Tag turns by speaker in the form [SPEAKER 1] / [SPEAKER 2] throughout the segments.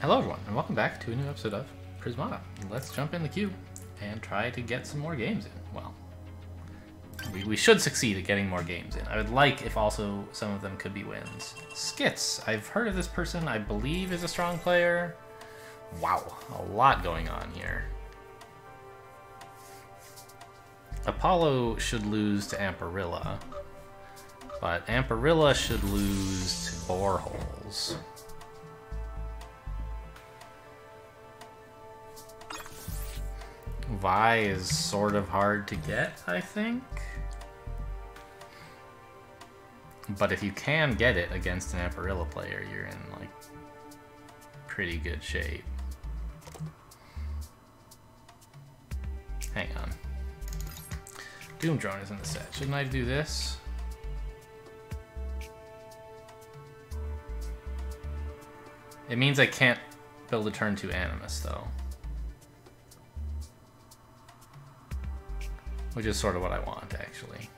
[SPEAKER 1] Hello everyone, and welcome back to a new episode of Prismata. Let's jump in the queue and try to get some more games in. Well, we should succeed at getting more games in. I would like if also some of them could be wins. Skits, I've heard of this person, I believe is a strong player. Wow, a lot going on here. Apollo should lose to Amparilla, but Amparilla should lose to Boreholes. Vi is sort of hard to get, I think. But if you can get it against an Amparilla player, you're in, like, pretty good shape. Hang on. Doom Drone is in the set. Shouldn't I do this? It means I can't build a turn 2 Animus, though. Which is sort of what I want, actually.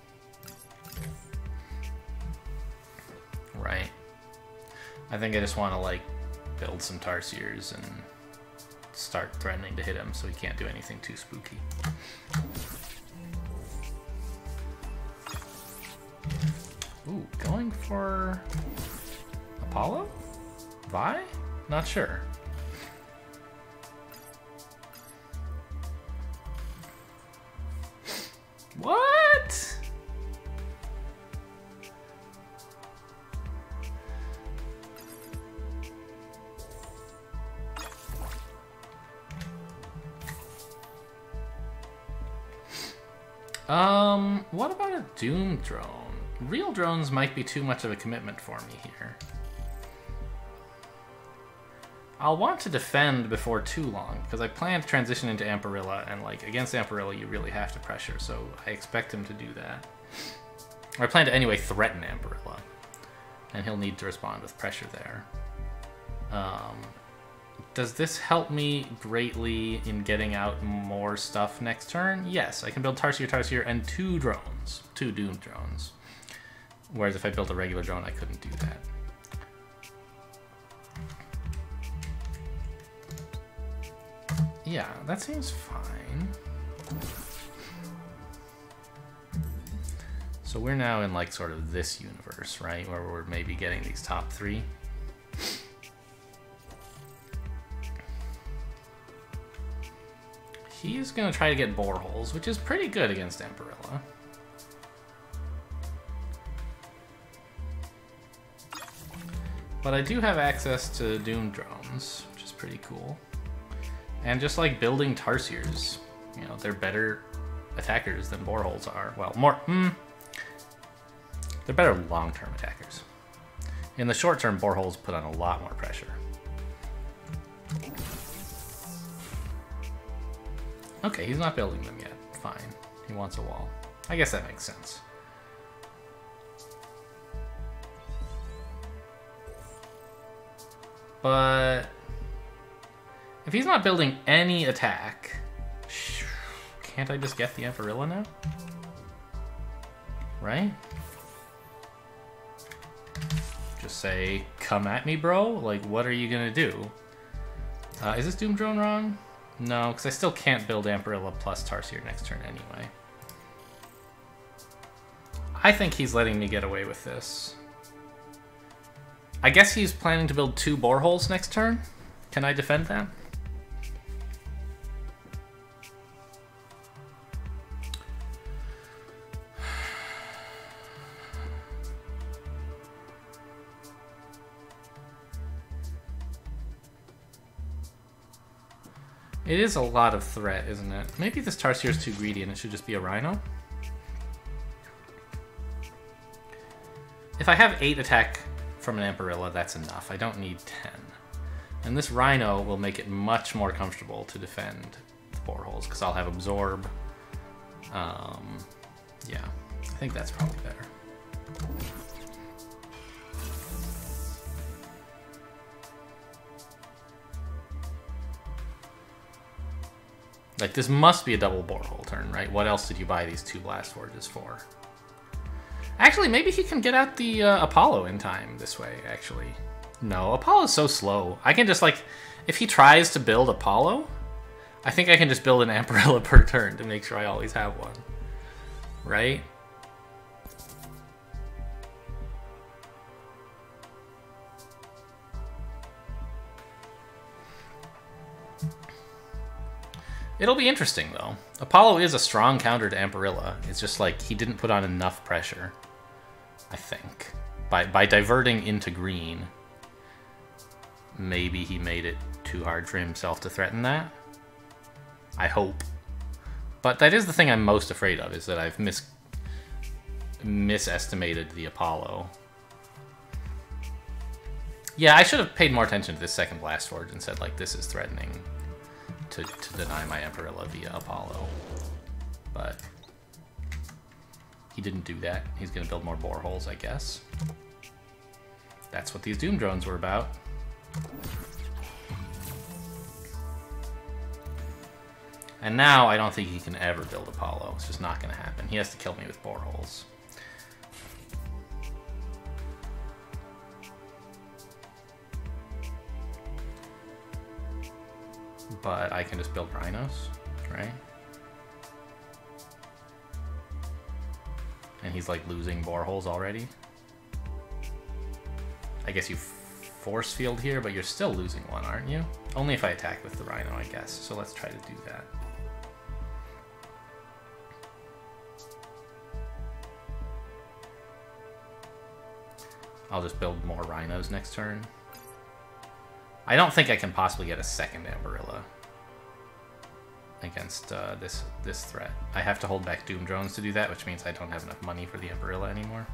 [SPEAKER 1] Right. I think I just want to, like, build some Tarsiers and start threatening to hit him so he can't do anything too spooky. Ooh, going for Apollo? Vi? Not sure. What? What about a Doom Drone? Real drones might be too much of a commitment for me here. I'll want to defend before too long, because I plan to transition into Amparilla, and like against Amparilla you really have to pressure, so I expect him to do that. Or I plan to anyway threaten Amparilla, and he'll need to respond with pressure there. Does this help me greatly in getting out more stuff next turn? Yes, I can build Tarsier, and 2 drones, 2 Doom drones. Whereas if I built a regular drone, I couldn't do that. Yeah, that seems fine. So we're now in like sort of this universe, right? Where we're maybe getting these top 3. He's gonna try to get Boreholes, which is pretty good against Amparilla. But I do have access to Doom Drones, which is pretty cool. And just like building Tarsiers, you know, they're better attackers than Boreholes are. Well, they're better long-term attackers. In the short term, Boreholes put on a lot more pressure. Okay, he's not building them yet. Fine. He wants a wall. I guess that makes sense. But if he's not building any attack, can't I just get the Amparilla now? Right? Just say, come at me, bro? Like, what are you gonna do? Is this Doom Drone wrong? No, because I still can't build Amparilla plus Tarsier next turn anyway. I think he's letting me get away with this. I guess he's planning to build 2 Boreholes next turn. Can I defend that? It is a lot of threat, isn't it? Maybe this Tarsier is too greedy and it should just be a Rhino. If I have 8 attack from an Amparilla, that's enough. I don't need 10. And this Rhino will make it much more comfortable to defend the Boreholes, because I'll have Absorb. Yeah, I think that's probably better. Like, this must be a double Borehole turn, right? What else did you buy these 2 Blast Forges for? Actually, maybe he can get out the Apollo in time this way, actually. No, Apollo's so slow. I can just, like, if he tries to build Apollo, I think I can just build an Amparilla per turn to make sure I always have one. Right? It'll be interesting, though. Apollo is a strong counter to Amparilla. It's just like he didn't put on enough pressure, I think. By diverting into green, maybe he made it too hard for himself to threaten that. I hope. But that is the thing I'm most afraid of, is that I've misestimated the Apollo. Yeah, I should have paid more attention to this second Blast Forge and said, like, this is threatening to deny my Amparilla via Apollo. But he didn't do that. He's going to build more boreholes, I guess. That's what these Doom Drones were about. And now I don't think he can ever build Apollo. It's just not going to happen. He has to kill me with boreholes. But I can just build rhinos, right? And he's like losing boreholes already. I guess you force field here, but you're still losing one, aren't you? Only if I attack with the rhino, I guess. So let's try to do that. I'll just build more rhinos next turn. I don't think I can possibly get a second Amparilla against this threat. I have to hold back Doom Drones to do that, which means I don't have enough money for the Amparilla anymore.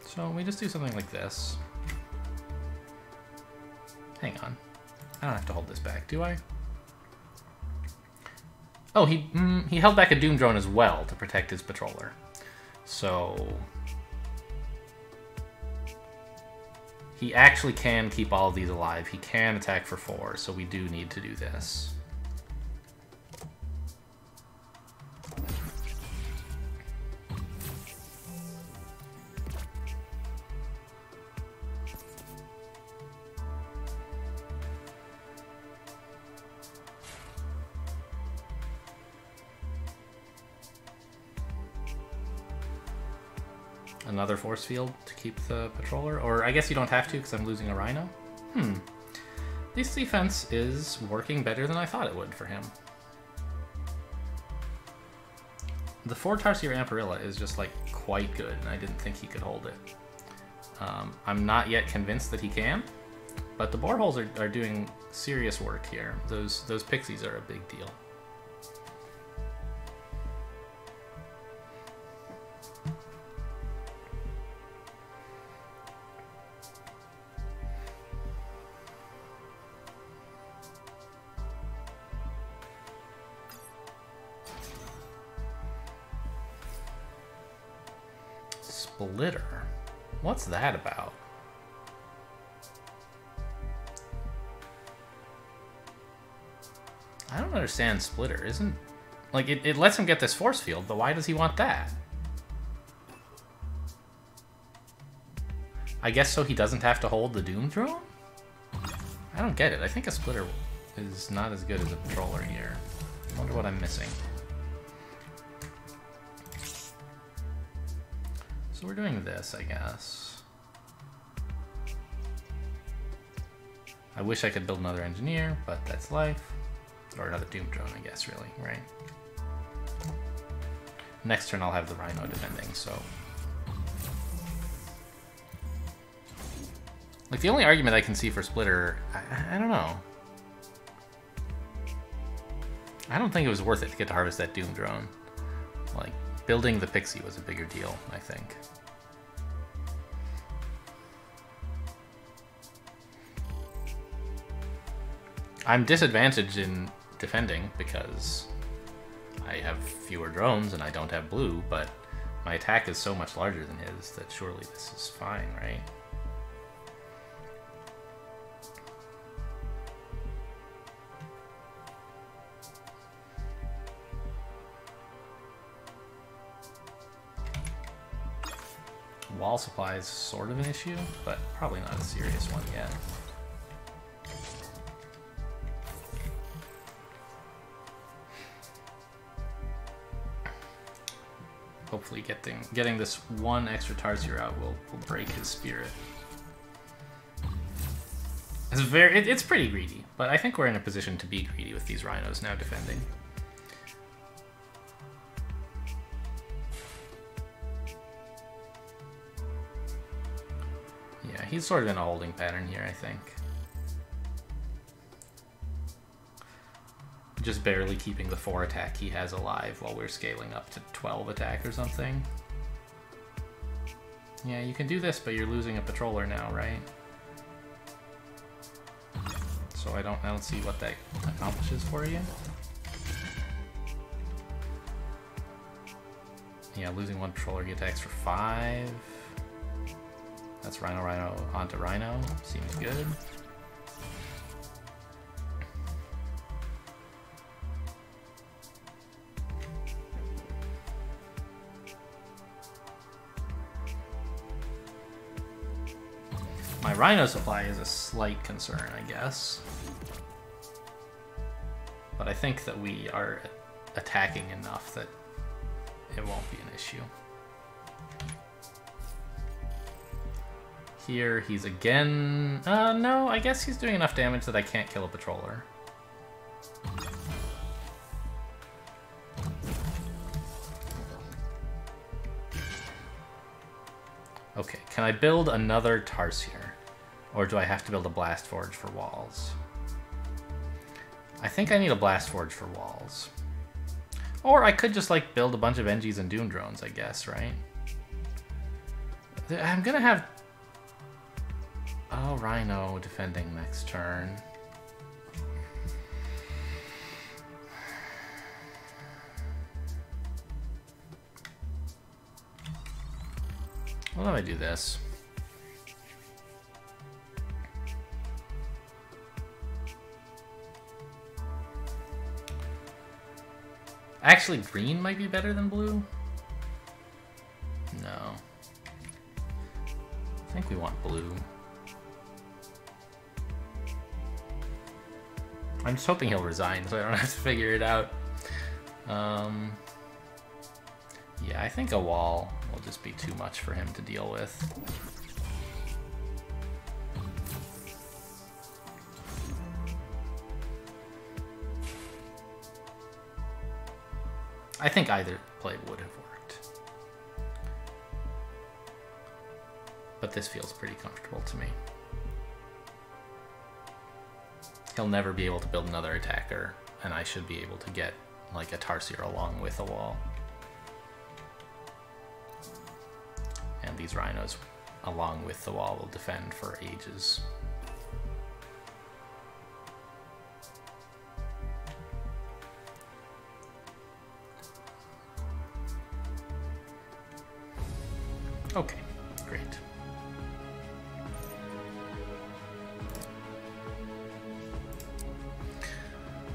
[SPEAKER 1] So we just do something like this. Hang on. I don't have to hold this back, do I? Oh, he held back a Doom Drone as well to protect his patroller. So he actually can keep all of these alive. He can attack for 4, so we do need to do this. Another force field to keep the patroller? Or I guess you don't have to because I'm losing a rhino? This defense is working better than I thought it would for him. The 4 Tarsier Amparilla is just like quite good, and I didn't think he could hold it. I'm not yet convinced that he can, but the boreholes are doing serious work here. Those pixies are a big deal. Splitter? What's that about? I don't understand Splitter. Isn't... Like, it lets him get this force field, but why does he want that? I guess so he doesn't have to hold the Doom Drone? I don't get it. I think a Splitter is not as good as a Patroller here. I wonder what I'm missing. So we're doing this, I guess. I wish I could build another engineer, but that's life. Or another Doom Drone, I guess, really, right? Next turn I'll have the Rhino defending, so... Like, the only argument I can see for Splitter, I don't know. I don't think it was worth it to get to harvest that Doom Drone. Like, building the Pixie was a bigger deal, I think. I'm disadvantaged in defending because I have fewer drones and I don't have blue, but my attack is so much larger than his that surely this is fine, right? Wall supply is sort of an issue, but probably not a serious one yet. Hopefully getting this one extra Tarsier out will break his spirit. It's pretty greedy, but I think we're in a position to be greedy with these rhinos now defending. Yeah, he's sort of in a holding pattern here, I think. Just barely keeping the 4 attack he has alive while we're scaling up to 12 attack or something. Yeah, you can do this, but you're losing a patroller now, right? So I don't see what that accomplishes for you. Yeah, losing 1 patroller, he attacks for 5. That's Rhino, Rhino, onto Rhino. Seems good. My Rhino supply is a slight concern, I guess. But I think that we are attacking enough that it won't be an issue. Here, he's again... no, I guess he's doing enough damage that I can't kill a patroller. Okay, can I build another Tarsier? Or do I have to build a Blast Forge for walls? I think I need a Blast Forge for walls. Or I could just, like, build a bunch of NGs and Doom Drones, I guess, right? I'm gonna have... Oh, Rhino defending next turn. What if I do this? Actually, green might be better than blue. No. I think we want blue. I'm just hoping he'll resign so I don't have to figure it out. Yeah, I think a wall will just be too much for him to deal with. I think either play would have worked. But this feels pretty comfortable to me. He'll never be able to build another attacker, and I should be able to get like a Tarsier along with a wall. And these rhinos along with the wall will defend for ages. Okay, great.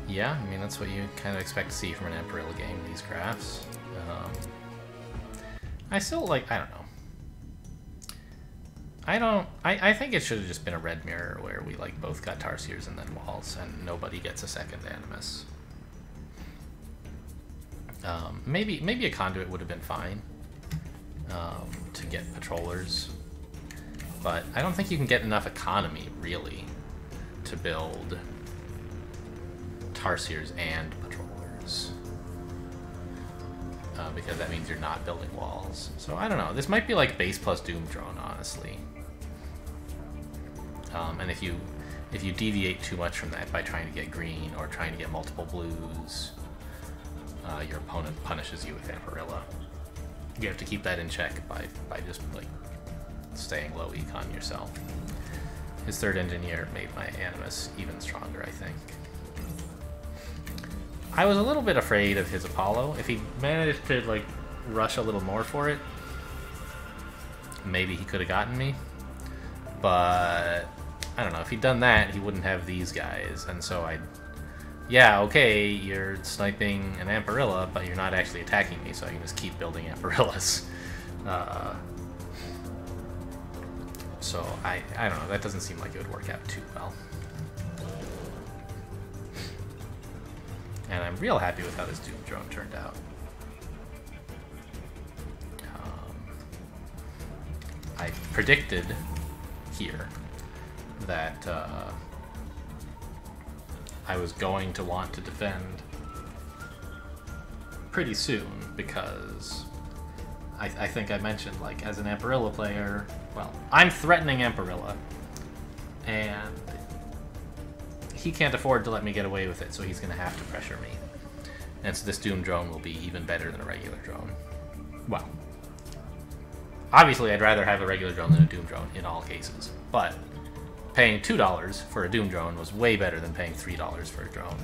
[SPEAKER 1] Yeah, I mean, that's what you kind of expect to see from an Amparilla game, these graphs. I still like, I don't know. I think it should have just been a red mirror where we like both got Tarsiers and then walls and nobody gets a second Animus. Maybe a conduit would have been fine to get patrollers, but I don't think you can get enough economy really to build Tarsiers and patrollers, because that means you're not building walls. So I don't know, this might be like base plus Doom Drone, honestly. And if you deviate too much from that by trying to get green or trying to get multiple blues, your opponent punishes you with Amparilla. You have to keep that in check by just like staying low econ yourself. His third engineer made my Animus even stronger, I think. I was a little bit afraid of his Apollo. If he managed to like rush a little more for it, maybe he could have gotten me. But I don't know, if he'd done that, he wouldn't have these guys, and so yeah, okay, you're sniping an Amparilla, but you're not actually attacking me, so I can just keep building Amparillas. So I don't know, that doesn't seem like it would work out too well. And I'm real happy with how this Doom drone turned out. I predicted here that I was going to want to defend pretty soon, because I think I mentioned, like, as an Amparilla player, well, I'm threatening Amparilla, and he can't afford to let me get away with it, so he's going to have to pressure me. And so this Doom drone will be even better than a regular drone. Well, obviously I'd rather have a regular drone than a Doom drone in all cases, but paying $2 for a Doom drone was way better than paying $3 for a drone,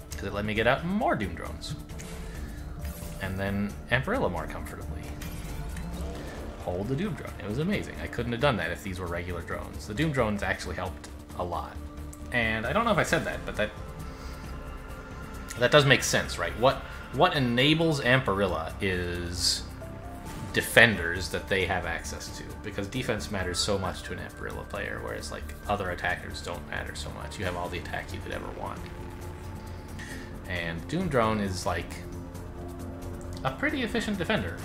[SPEAKER 1] because it let me get out more Doom drones. And then Amparilla more comfortably. Hold the Doom drone. It was amazing. I couldn't have done that if these were regular drones. The Doom drones actually helped a lot. And I don't know if I said that, but that does make sense, right? What enables Amparilla is defenders that they have access to, because defense matters so much to an Amparilla player, whereas like other attackers don't matter so much. You have all the attack you could ever want. And Doom drone is like a pretty efficient defender.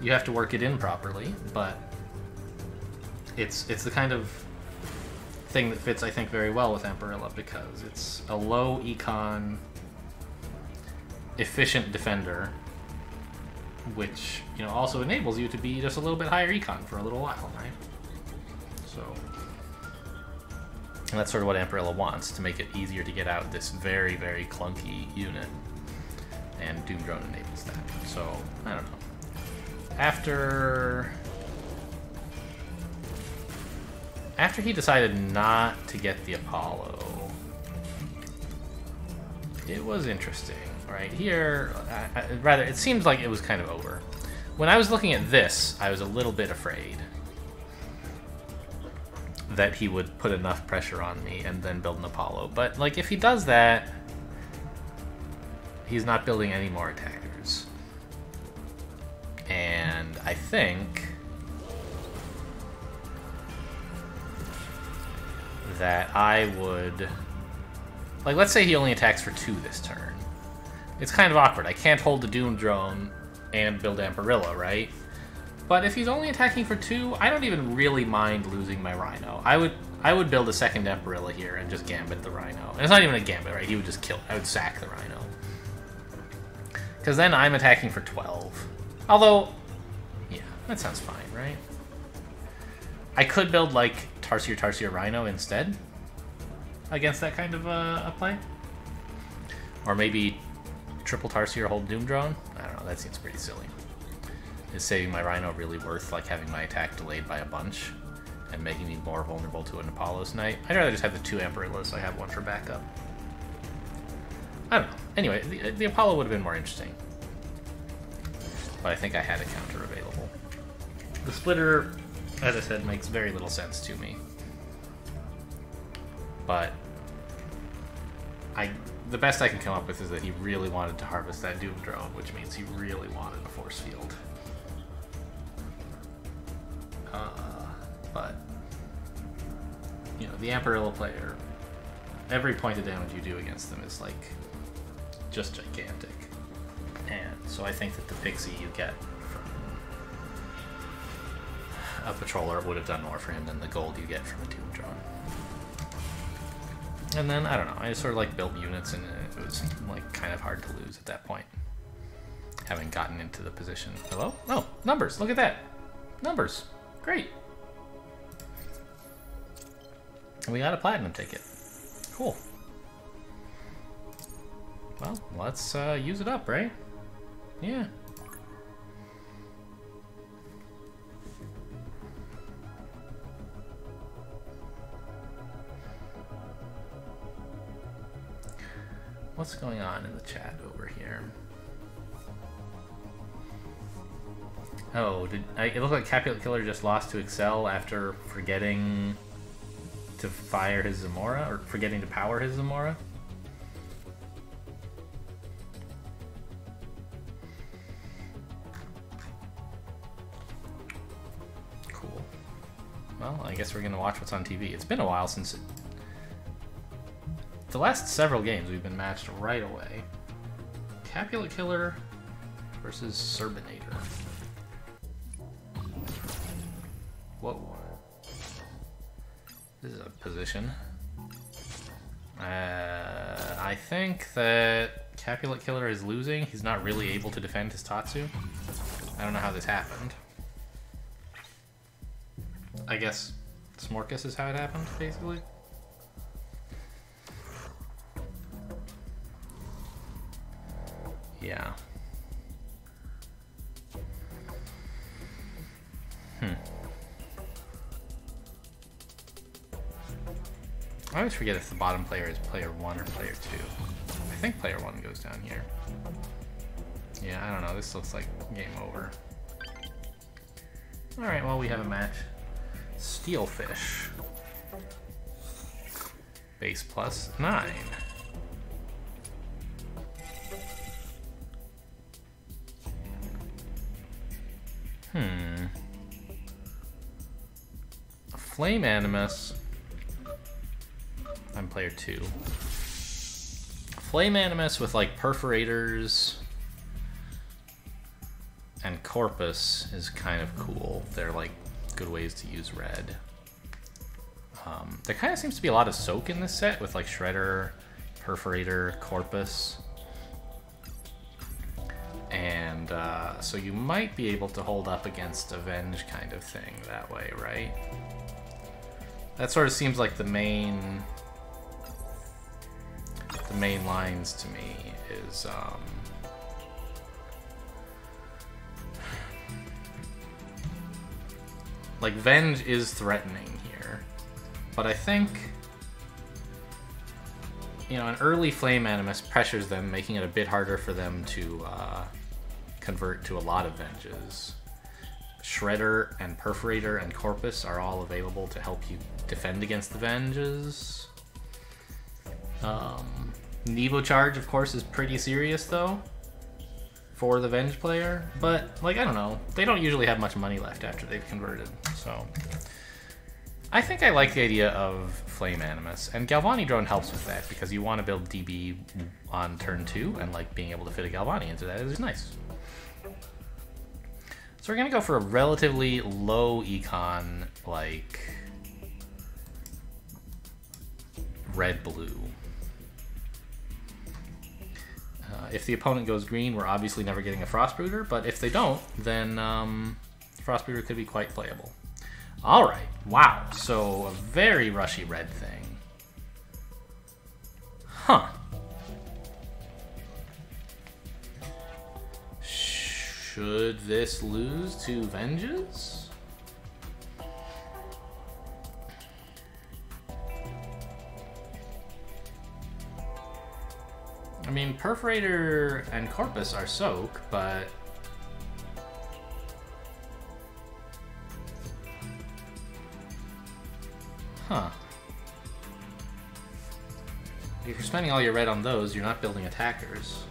[SPEAKER 1] You have to work it in properly, but it's the kind of thing that fits, I think, very well with Amparilla, because it's a low econ, efficient defender, which, you know, also enables you to be just a little bit higher econ for a little while, right? So, and that's sort of what Amparilla wants, to make it easier to get out this very, very clunky unit. And Doom drone enables that. So, I don't know. After he decided not to get the Apollo, it was interesting, right? Here, rather, it seems like it was kind of over. When I was looking at this, I was a little bit afraid that he would put enough pressure on me and then build an Apollo. But, like, if he does that, he's not building any more attackers. And I think that I would... Like, let's say he only attacks for 2 this turn. It's kind of awkward. I can't hold the Doom drone and build Amparilla, right? But if he's only attacking for 2, I don't even really mind losing my Rhino. I would build a second Amparilla here and just gambit the Rhino. And it's not even a gambit, right? He would just kill it. I would sack the Rhino. Because then I'm attacking for 12. Although, yeah, that sounds fine, right? I could build, like, Tarsier Rhino instead against that kind of a play. Or maybe triple Tarsier hold Doom drone. I don't know, that seems pretty silly. Is saving my Rhino really worth, like, having my attack delayed by a bunch and making me more vulnerable to an Apollo's Knight? I'd rather just have the 2 Amparillas so I have one for backup. I don't know. Anyway, the Apollo would have been more interesting. But I think I had a counter available. The splitter, as I said, makes very little sense to me. But the best I can come up with is that he really wanted to harvest that Doom drone, which means he really wanted a force field. But, you know, the Amparilla player, every point of damage you do against them is, like, just gigantic. And so I think that the Pixie you get from a Patroller would have done more for him than the gold you get from a Doom drone. And then, I don't know, I just sort of, like, built units, and it was, like, kind of hard to lose at that point, having gotten into the position. Hello? Oh, numbers! Look at that! Numbers! Great! And we got a platinum ticket. Cool. Well, let's use it up, right? Yeah. What's going on in the chat over here? Oh, it looked like Capulet Killer just lost to Excel after forgetting to fire his Zamora, or forgetting to power his Zamora? Well, I guess we're gonna watch what's on TV. It's been a while since the last several games we've been matched right away. Capulet Killer versus Serbinator. Whoa. This is a position. I think that Capulet Killer is losing. He's not really able to defend his Tatsu. I don't know how this happened. I guess Smorkus is how it happened, basically. Yeah. I always forget if the bottom player is player 1 or player 2. I think player 1 goes down here. Yeah, I don't know. This looks like game over. Alright, well, we have a match. Steelfish. Base plus 9. Flame Animus. I'm player 2. Flame Animus with like perforators and Corpus is kind of cool. They're like good ways to use red. There kind of seems to be a lot of soak in this set with like Shredder, Perforator, Corpus. And so you might be able to hold up against Avenge kind of thing that way, right? That sort of seems like the main lines to me is like Venge is threatening here, but I think, you know, an early Flame Animus pressures them, making it a bit harder for them to convert to a lot of Venges. Shredder and Perforator and Corpus are all available to help you defend against the Venges. Nevo Charge, of course, is pretty serious, though, for the Venge player. But, like, I don't know. They don't usually have much money left after they've converted, so... I think I like the idea of Flame Animus, and Galvani Drone helps with that, because you want to build DB on turn 2, and, like, being able to fit a Galvani into that is nice. So we're going to go for a relatively low econ, like... red-blue. If the opponent goes green, we're obviously never getting a Frostbrooder, but if they don't, then Frostbrooder could be quite playable. Alright, wow, so a very rushy red thing. Huh. Should this lose to Venges? I mean, Perforator and Corpus are soak, but... Huh. If you're spending all your red on those, you're not building attackers.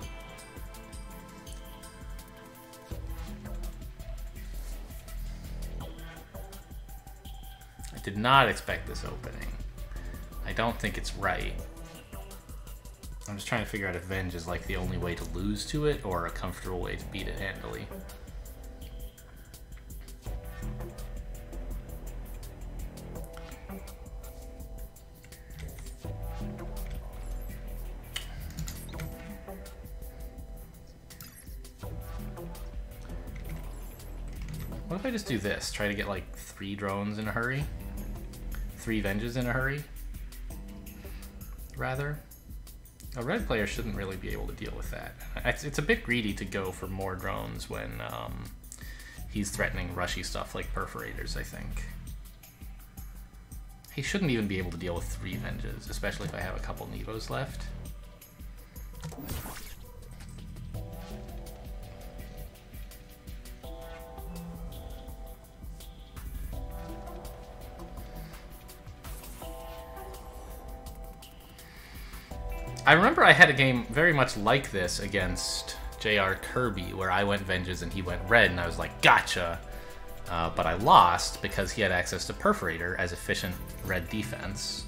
[SPEAKER 1] I did not expect this opening. I don't think it's right. I'm just trying to figure out if Venge is like the only way to lose to it or a comfortable way to beat it handily. What if I just do this? Try to get like 3 drones in a hurry? 3 Venges in a hurry? Rather? A red player shouldn't really be able to deal with that. It's a bit greedy to go for more drones when he's threatening rushy stuff like Perforators, I think. He shouldn't even be able to deal with 3 Venges, especially if I have a couple Nevos left. I remember I had a game very much like this against J.R. Kirby, where I went Venges and he went red, and I was like, gotcha! But I lost because he had access to Perforator as efficient red defense.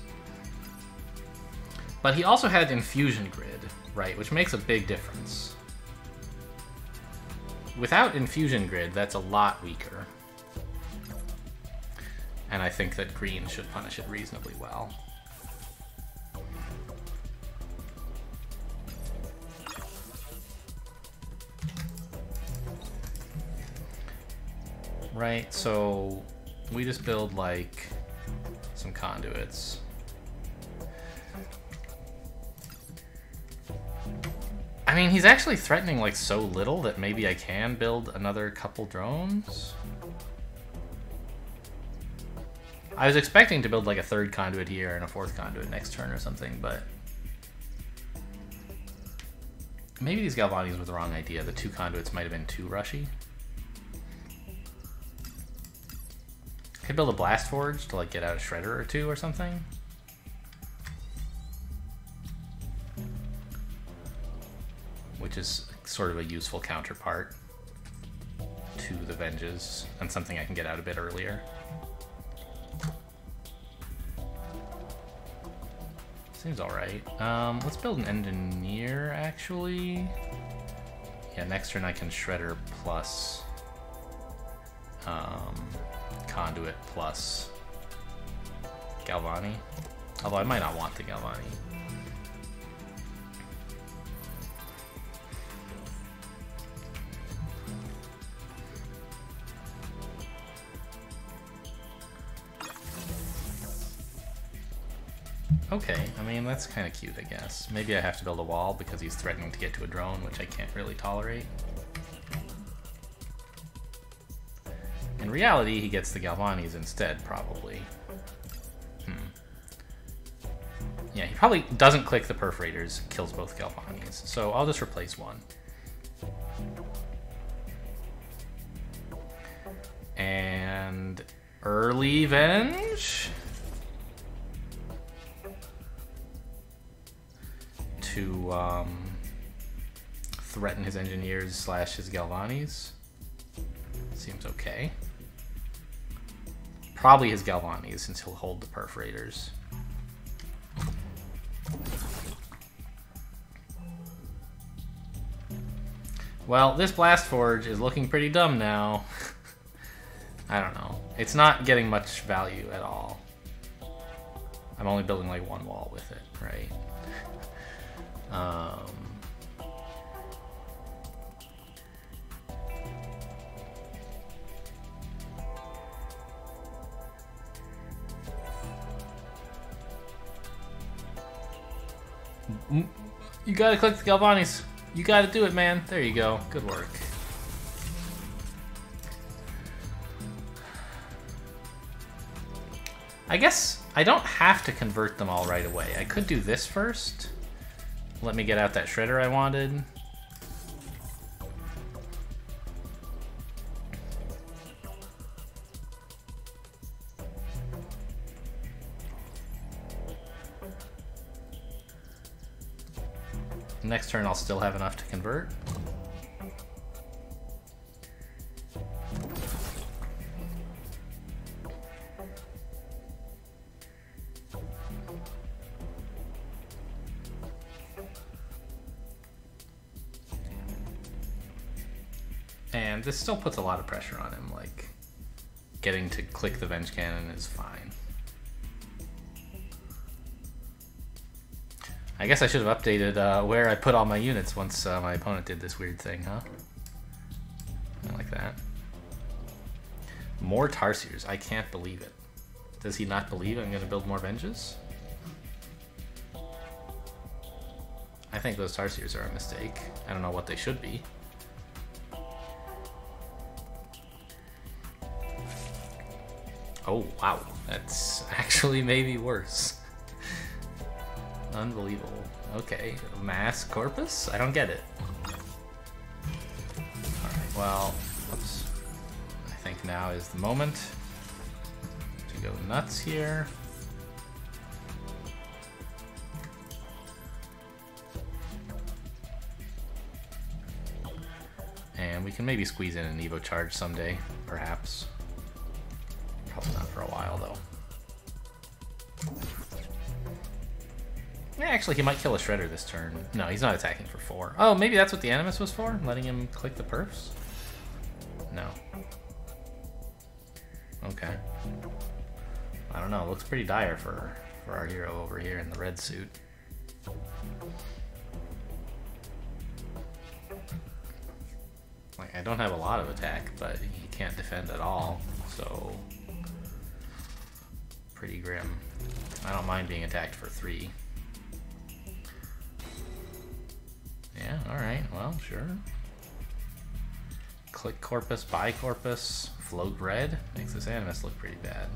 [SPEAKER 1] But he also had Infusion Grid, right, which makes a big difference. Without Infusion Grid, that's a lot weaker. And I think that green should punish it reasonably well. Right, so we just build like some conduits. I mean, he's actually threatening like so little that maybe I can build another couple drones. I was expecting to build like a third conduit here and a fourth conduit next turn or something, but maybe these Galvani's were the wrong idea. The two conduits might have been too rushy. Could build a Blast Forge to like get out a Shredder or two or something. Which is sort of a useful counterpart to the Venges and something I can get out a bit earlier. Seems alright. Let's build an Engineer, actually. Yeah, next turn I can Shredder plus Conduit plus Galvani. Although I might not want the Galvani. Okay, I mean, that's kind of cute, I guess. Maybe I have to build a wall because he's threatening to get to a drone, which I can't really tolerate. In reality, he gets the Galvanis instead, probably. Yeah, he probably doesn't click the Perforators, kills both Galvanis. So I'll just replace one. And early Venge to threaten his Engineers slash his Galvanis. Seems okay. Probably his Galvanis, since he'll hold the Perforators. Well, this Blast Forge is looking pretty dumb now. I don't know. It's not getting much value at all. I'm only building like one wall with it, right? You gotta click the Galvanis. You gotta do it, man. There you go. Good work. I guess I don't have to convert them all right away. I could do this first. Let me get out that Shredder I wanted. Next turn I'll still have enough to convert. And this still puts a lot of pressure on him, like getting to click the Venge Cannon is fine. I guess I should have updated where I put all my units once my opponent did this weird thing, huh? I like that. More Tarsiers. I can't believe it. Does he not believe I'm going to build more Venges? I think those Tarsiers are a mistake. I don't know what they should be. Oh, wow. That's actually maybe worse. Unbelievable. Okay, mass corpus? I don't get it. Alright, well, oops. I think now is the moment to go nuts here. And we can maybe squeeze in an Evo charge someday, perhaps. Probably not for a while, though. Yeah, actually, he might kill a Shredder this turn. No, he's not attacking for 4. Oh, maybe that's what the Animus was for? Letting him click the perfs? No. Okay. I don't know. It looks pretty dire for our hero over here in the red suit. Like, I don't have a lot of attack, but he can't defend at all, so... Pretty grim. I don't mind being attacked for 3. Yeah, alright, well, sure. Click Corpus, buy Corpus, float red. Makes this Animus look pretty bad.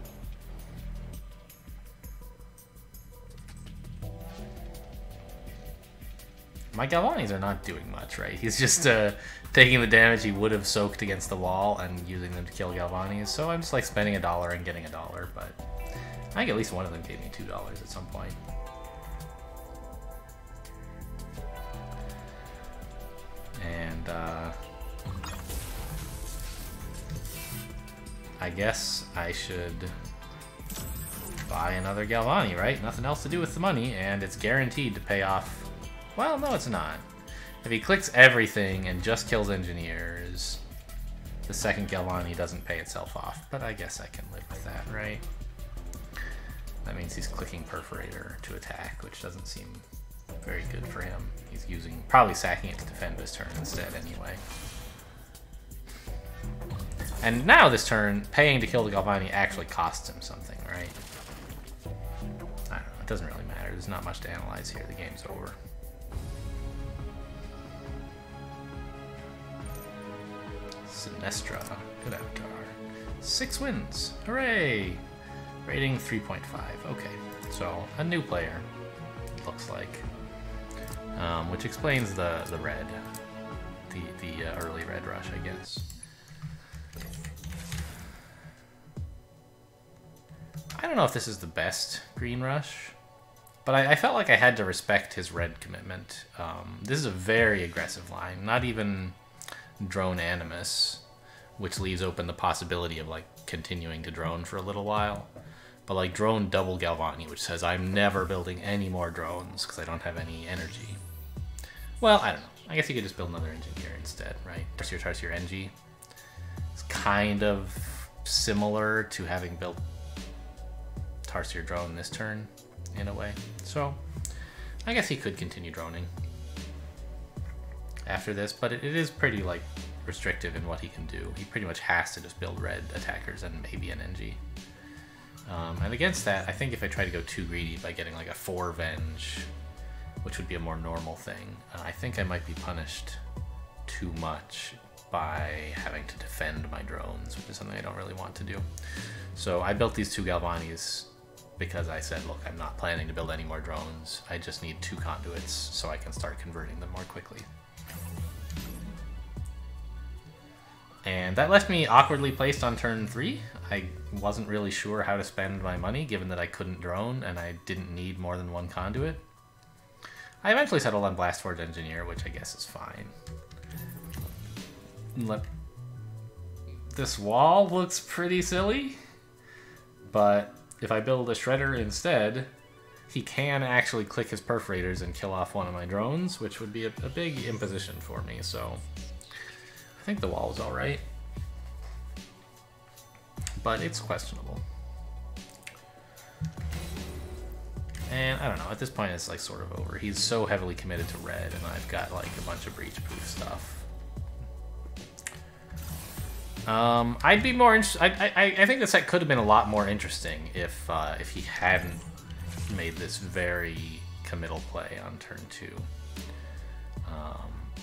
[SPEAKER 1] My Galvanis are not doing much, right? He's just taking the damage he would have soaked against the wall and using them to kill Galvanis. So I'm just like spending $1 and getting $1, but I think at least one of them gave me $2 at some point. And I guess I should buy another Galvani, right? Nothing else to do with the money, and it's guaranteed to pay off. Well, no, it's not. If he clicks everything and just kills engineers, the second Galvani doesn't pay itself off. But I guess I can live with that, right? That means he's clicking Perforator to attack, which doesn't seem very good for him. He's probably sacking it to defend this turn instead anyway. And now this turn, paying to kill the Galvani actually costs him something, right? I don't know, it doesn't really matter. There's not much to analyze here. The game's over. Sinestra, good avatar. 6 wins, hooray! Rating 3.5, okay. So, a new player, looks like. Which explains the red. The early red rush, I guess. I don't know if this is the best green rush, but I felt like I had to respect his red commitment. This is a very aggressive line, not even drone Animus, which leaves open the possibility of like continuing to drone for a little while. But like drone double Galvani, which says I'm never building any more drones because I don't have any energy. Well, I don't know. I guess you could just build another engineer instead, right? Tarsier Engi. It's kind of similar to having built Tarsier drone this turn, in a way. So, I guess he could continue droning after this, but it is pretty, like, restrictive in what he can do. He pretty much has to just build red attackers and maybe an Engi. And against that, I think if I try to go too greedy by getting, like, a 4 Venge, which would be a more normal thing, I think I might be punished too much by having to defend my drones, which is something I don't really want to do. So I built these 2 Galvanis because I said, look, I'm not planning to build any more drones. I just need 2 conduits so I can start converting them more quickly. And that left me awkwardly placed on turn 3. I wasn't really sure how to spend my money, given that I couldn't drone and I didn't need more than 1 conduit. I eventually settled on Blastforge Engineer, which I guess is fine. This wall looks pretty silly, but if I build a Shredder instead, he can actually click his Perforators and kill off one of my drones, which would be a big imposition for me, so I think the wall is alright. But it's questionable. And I don't know, at this point it's like sort of over. He's so heavily committed to red, and I've got like a bunch of breach-proof stuff. I'd be more interested. I think the set could have been a lot more interesting if he hadn't made this very committal play on turn 2.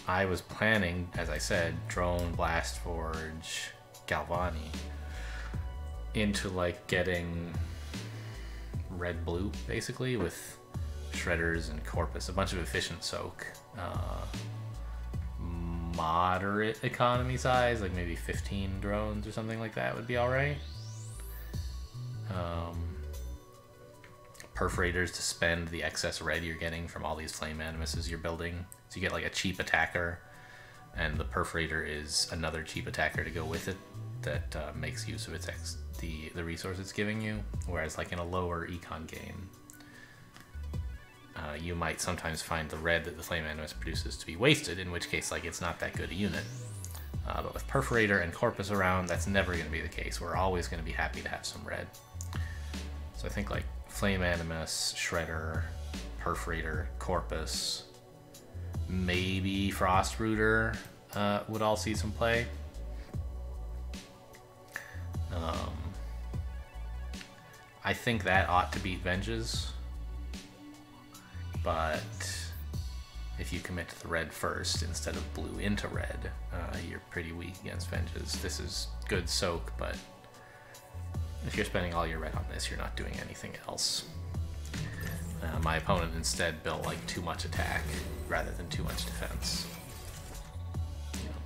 [SPEAKER 1] I was planning, as I said, drone, Blastforge, Galvani into like getting red-blue basically with Shredders and Corpus, a bunch of efficient soak. Moderate economy size, like maybe 15 drones or something like that would be alright. Perforators to spend the excess red you're getting from all these flame animuses you're building. So you get like a cheap attacker, and the Perforator is another cheap attacker to go with it that makes use of its the resource it's giving you, whereas like in a lower econ game, you might sometimes find the red that the Flame Animus produces to be wasted, in which case like it's not that good a unit. But with Perforator and Corpus around, that's never going to be the case. We're always going to be happy to have some red. So I think like Flame Animus, Shredder, Perforator, Corpus, maybe Frostrooter would all see some play. I think that ought to beat Venges, but if you commit to the red first instead of blue into red, you're pretty weak against Venges. This is good soak, but if you're spending all your red on this, you're not doing anything else. My opponent instead built like too much attack rather than too much defense. You know,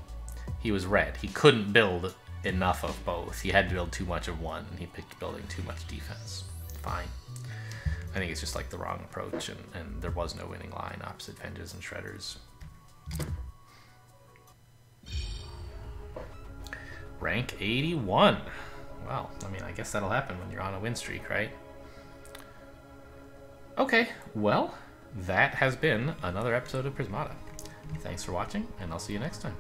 [SPEAKER 1] he was red. He couldn't build enough of both. He had to build too much of one, and he picked building too much defense. Fine. I think it's just like the wrong approach, and there was no winning line opposite Venges and Shredders. Rank 81. Well, I mean, I guess that'll happen when you're on a win streak, right? Okay, well, that has been another episode of Prismata. Thanks for watching, and I'll see you next time.